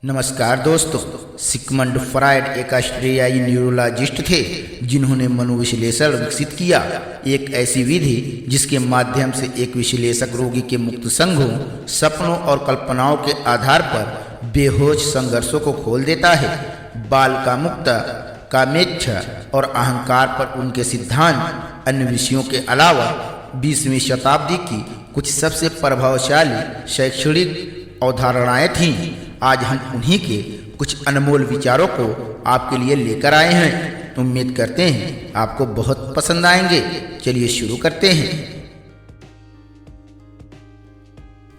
नमस्कार दोस्तों। Sigmund Freud एक ऑस्ट्रियाई न्यूरोलॉजिस्ट थे जिन्होंने मनोविश्लेषण विकसित किया, एक ऐसी विधि जिसके माध्यम से एक विश्लेषक रोगी के मुक्त संघों, सपनों और कल्पनाओं के आधार पर बेहोश संघर्षों को खोल देता है। बाल का मुक्त, कामेच्छा और अहंकार पर उनके सिद्धांत अन्य विषयों के अलावा 20वीं शताब्दी की कुछ सबसे प्रभावशाली शैक्षणिक अवधारणाएं थीं। आज हम उन्हीं के कुछ अनमोल विचारों को आपके लिए लेकर आए हैं। उम्मीद करते हैं आपको बहुत पसंद आएंगे। चलिए शुरू करते हैं।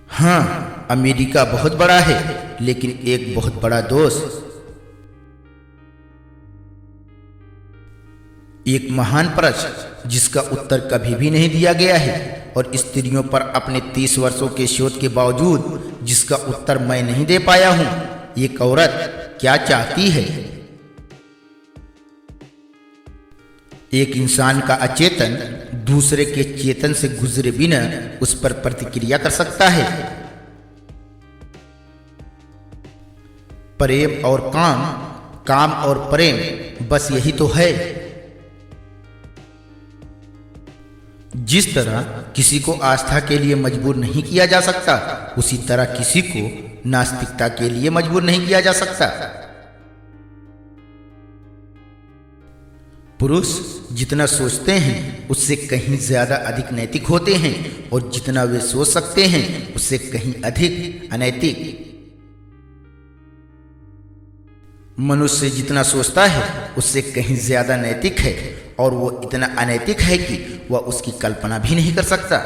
हाँ, अमेरिका बहुत बड़ा है, लेकिन एक बहुत बड़ा दोस्त। एक महान प्रश्न जिसका उत्तर कभी भी नहीं दिया गया है और स्त्रियों पर अपने 30 वर्षों के शोध के बावजूद जिसका उत्तर मैं नहीं दे पाया हूं। एक औरत क्या चाहती है? एक इंसान का अचेतन दूसरे के चेतन से गुजरे बिना उस पर प्रतिक्रिया कर सकता है। प्रेम और काम, काम और प्रेम, बस यही तो है। जिस तरह किसी को आस्था के लिए मजबूर नहीं किया जा सकता, उसी तरह किसी को नास्तिकता के लिए मजबूर नहीं किया जा सकता। पुरुष जितना सोचते हैं उससे कहीं ज्यादा अधिक नैतिक होते हैं और जितना वे सोच सकते हैं उससे कहीं अधिक अनैतिक। मनुष्य जितना सोचता है उससे कहीं ज्यादा नैतिक है और वो इतना अनैतिक है कि वह उसकी कल्पना भी नहीं कर सकता।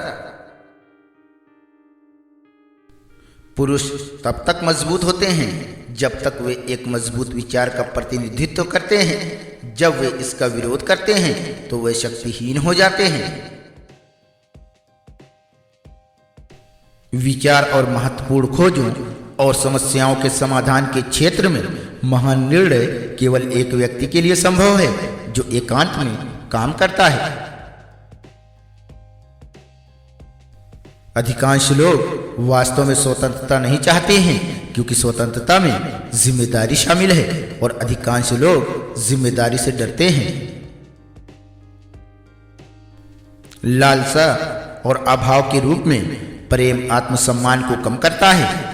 पुरुष तब तक मजबूत होते हैं जब तक वे एक मजबूत विचार का प्रतिनिधित्व करते हैं। जब वे इसका विरोध करते हैं तो वे शक्तिहीन हो जाते हैं। विचार और महत्वपूर्ण खोजों और समस्याओं के समाधान के क्षेत्र में महान निर्णय केवल एक व्यक्ति के लिए संभव है जो एकांत में काम करता है। अधिकांश लोग वास्तव में स्वतंत्रता नहीं चाहते हैं क्योंकि स्वतंत्रता में जिम्मेदारी शामिल है और अधिकांश लोग जिम्मेदारी से डरते हैं। लालसा और अभाव के रूप में प्रेम आत्मसम्मान को कम करता है।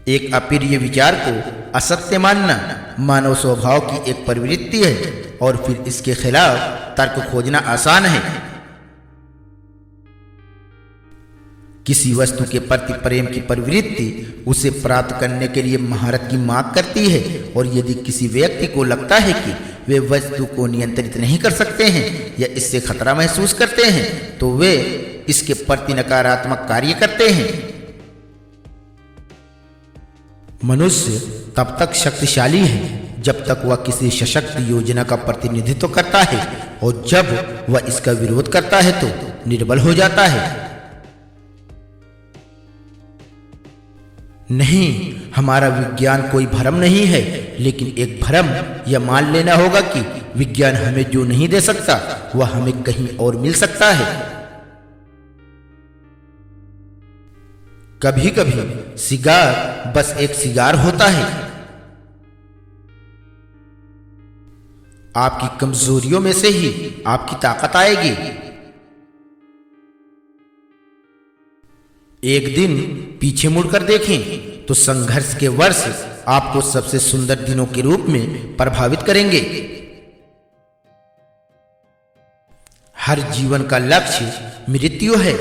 एक अप्रिय विचार को असत्य मानना मानव स्वभाव की एक प्रवृत्ति है और फिर इसके खिलाफ तर्क खोजना आसान है। किसी वस्तु के प्रति प्रेम की प्रवृत्ति उसे प्राप्त करने के लिए महारत की मांग करती है और यदि किसी व्यक्ति को लगता है कि वे वस्तु को नियंत्रित नहीं कर सकते हैं या इससे खतरा महसूस करते हैं तो वे इसके प्रति नकारात्मक कार्य करते हैं। मनुष्य तब तक शक्तिशाली है जब तक वह किसी सशक्त योजना का प्रतिनिधित्व करता है और जब वह इसका विरोध करता है तो निर्बल हो जाता है। नहीं, हमारा विज्ञान कोई भ्रम नहीं है, लेकिन एक भ्रम यह मान लेना होगा कि विज्ञान हमें जो नहीं दे सकता वह हमें कहीं और मिल सकता है। कभी कभी सिगार बस एक सिगार होता है। आपकी कमजोरियों में से ही आपकी ताकत आएगी। एक दिन पीछे मुड़कर देखें तो संघर्ष के वर्ष आपको सबसे सुंदर दिनों के रूप में प्रभावित करेंगे। हर जीवन का लक्ष्य मृत्यु है।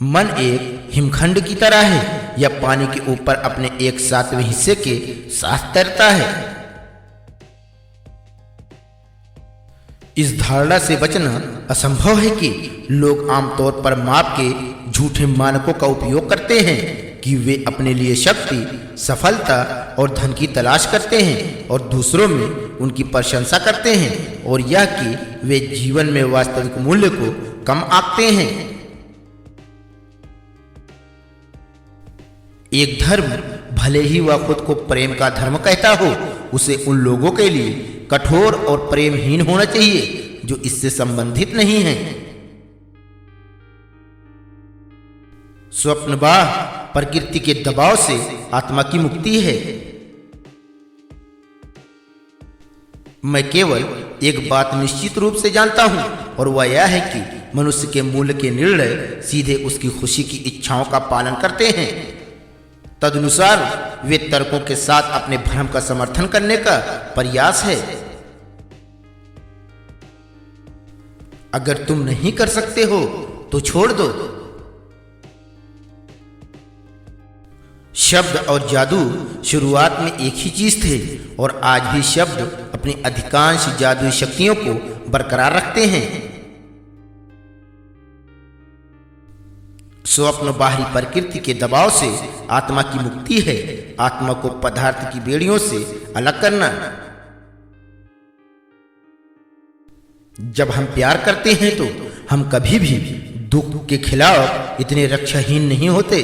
मन एक हिमखंड की तरह है या पानी के ऊपर अपने 1/7वें हिस्से के साथ तैरता है। इस धारणा से बचना असंभव है कि लोग आमतौर पर माप के झूठे मानकों का उपयोग करते हैं कि वे अपने लिए शक्ति, सफलता और धन की तलाश करते हैं और दूसरों में उनकी प्रशंसा करते हैं और यह कि वे जीवन में वास्तविक मूल्य को कम आंकते हैं। एक धर्म भले ही वह खुद को प्रेम का धर्म कहता हो, उसे उन लोगों के लिए कठोर और प्रेमहीन होना चाहिए जो इससे संबंधित नहीं हैं। स्वप्नवाह प्रकृति के दबाव से आत्मा की मुक्ति है। मैं केवल एक बात निश्चित रूप से जानता हूं और वह यह है कि मनुष्य के मूल्य के निर्णय सीधे उसकी खुशी की इच्छाओं का पालन करते हैं। तदनुसार वे तर्कों के साथ अपने भ्रम का समर्थन करने का प्रयास है। अगर तुम नहीं कर सकते हो तो छोड़ दो। शब्द और जादू शुरुआत में एक ही चीज थे और आज भी शब्द अपनी अधिकांश जादुई शक्तियों को बरकरार रखते हैं। स्वप्न बाहरी प्रकृति के दबाव से आत्मा की मुक्ति है। आत्मा को पदार्थ की बेड़ियों से अलग करना। जब हम प्यार करते हैं तो हम कभी भी दुख के खिलाफ इतने रक्षाहीन नहीं होते।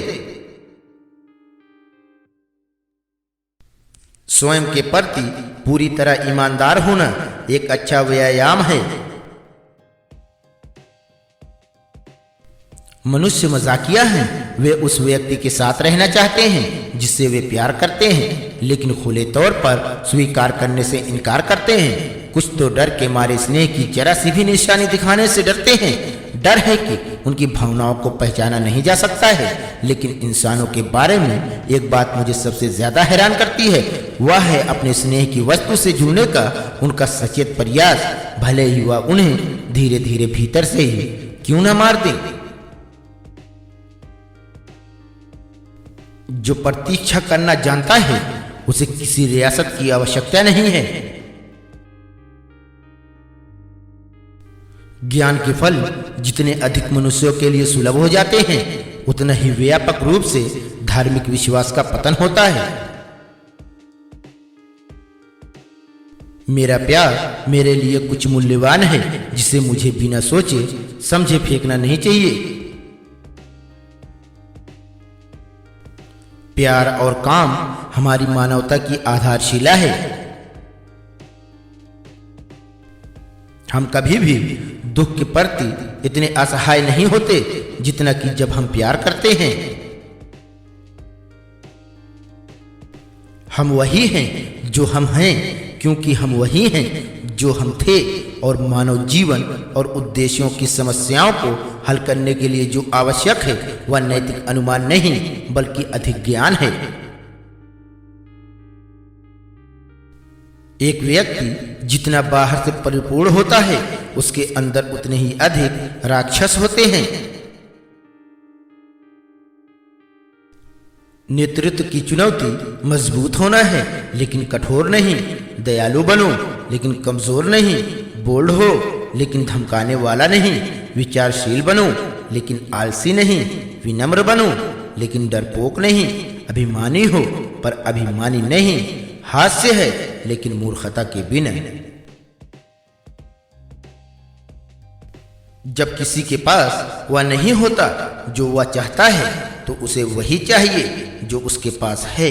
स्वयं के प्रति पूरी तरह ईमानदार होना एक अच्छा व्यायाम है। मनुष्य मजाकिया हैं। वे उस व्यक्ति के साथ रहना चाहते हैं जिससे वे प्यार करते हैं, लेकिन खुले तौर पर स्वीकार करने से इनकार करते हैं। कुछ तो डर के मारे स्नेह की जरा सी भी निशानी दिखाने से डरते हैं। डर है कि उनकी भावनाओं को पहचाना नहीं जा सकता है। लेकिन इंसानों के बारे में एक बात मुझे सबसे ज्यादा हैरान करती है, वह है अपने स्नेह की वस्तु से जुड़ने का उनका सचेत प्रयास, भले ही वह उन्हें धीरे धीरे भीतर से ही क्यों न मार दे। जो प्रतीक्षा करना जानता है उसे किसी रियासत की आवश्यकता नहीं है। ज्ञान के फल जितने अधिक मनुष्यों के लिए सुलभ हो जाते हैं, उतना ही व्यापक रूप से धार्मिक विश्वास का पतन होता है। मेरा प्यार मेरे लिए कुछ मूल्यवान है जिसे मुझे बिना सोचे समझे फेंकना नहीं चाहिए। प्यार और काम हमारी मानवता की आधारशिला है। हम कभी भी दुख के प्रति इतने असहाय नहीं होते जितना कि जब हम प्यार करते हैं। हम वही हैं जो हम हैं क्योंकि हम वही हैं जो हम थे, और मानव जीवन और उद्देश्यों की समस्याओं को हल करने के लिए जो आवश्यक है वह नैतिक अनुमान नहीं बल्कि अधिक ज्ञान है। एक व्यक्ति जितना बाहर से परिपूर्ण होता है उसके अंदर उतने ही अधिक राक्षस होते हैं। नेतृत्व की चुनौती मजबूत होना है लेकिन कठोर नहीं। दयालु बनो लेकिन कमजोर नहीं। बोल्ड हो लेकिन धमकाने वाला नहीं। विचारशील बनो लेकिन आलसी नहीं। विनम्र बनो लेकिन डरपोक नहीं। अभिमानी हो पर अभिमानी नहीं। हास्य है लेकिन मूर्खता के बिना। जब किसी के पास वह नहीं होता जो वह चाहता है तो उसे वही चाहिए जो उसके पास है।